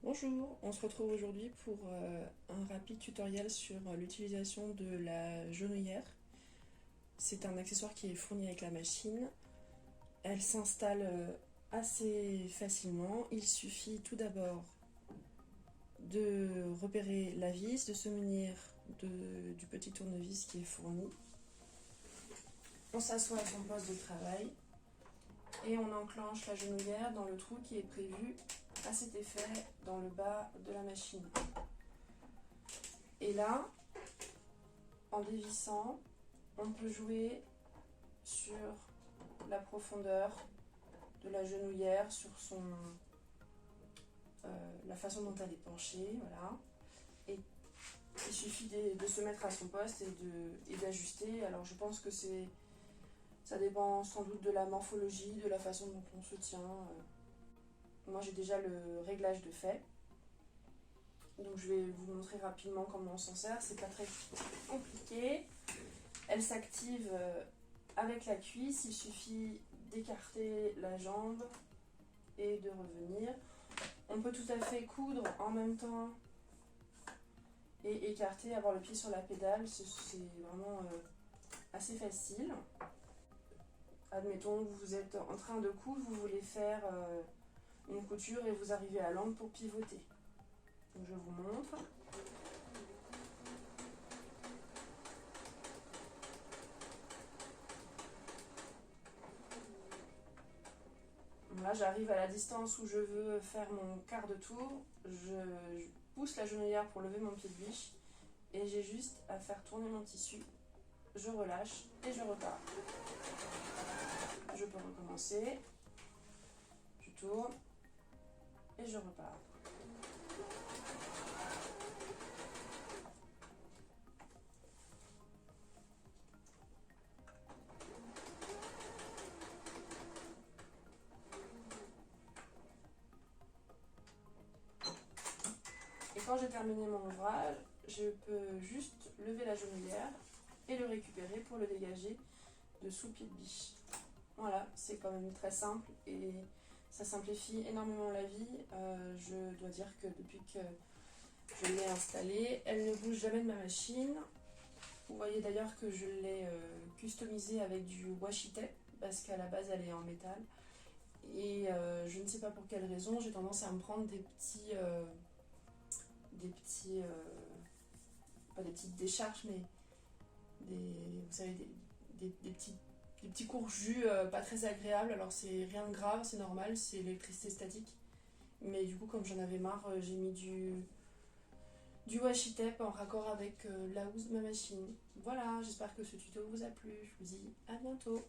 Bonjour, on se retrouve aujourd'hui pour un rapide tutoriel sur l'utilisation de la genouillère. C'est un accessoire qui est fourni avec la machine. Elle s'installe assez facilement. Il suffit tout d'abord de repérer la vis, de se munir du petit tournevis qui est fourni. On s'assoit à son poste de travail et on enclenche la genouillère dans le trou qui est prévu à cet effet dans le bas de la machine. Et là, en dévissant, on peut jouer sur la profondeur de la genouillère, sur la façon dont elle est penchée, voilà. Et il suffit de se mettre à son poste et d'ajuster. Alors je pense que ça dépend sans doute de la morphologie, de la façon dont on se tient. Moi j'ai déjà le réglage de fait. Donc je vais vous montrer rapidement comment on s'en sert, c'est pas très compliqué. Elle s'active avec la cuisse, il suffit d'écarter la jambe et de revenir. On peut tout à fait coudre en même temps et écarter, avoir le pied sur la pédale, c'est vraiment assez facile. Admettons que vous êtes en train de coudre, vous voulez faire une couture et vous arrivez à l'angle pour pivoter. Donc je vous montre. Là, j'arrive à la distance où je veux faire mon quart de tour. Je pousse la genouillère pour lever mon pied de biche et j'ai juste à faire tourner mon tissu. Je relâche et je repars. Je peux recommencer. Je tourne et je repars. Et quand j'ai terminé mon ouvrage, je peux juste lever la genouillère et le récupérer pour le dégager de sous le pied de biche. Voilà, c'est quand même très simple et ça simplifie énormément la vie. Je dois dire que depuis que je l'ai installée, elle ne bouge jamais de ma machine. Vous voyez d'ailleurs que je l'ai customisée avec du washi tape parce qu'à la base elle est en métal. Et je ne sais pas pour quelle raison, j'ai tendance à me prendre pas des petites décharges, mais vous savez, des petits courts jus pas très agréables. Alors c'est rien de grave, c'est normal, c'est l'électricité statique. Mais du coup, comme j'en avais marre, j'ai mis du washi tape en raccord avec la housse de ma machine. Voilà, j'espère que ce tuto vous a plu. Je vous dis à bientôt.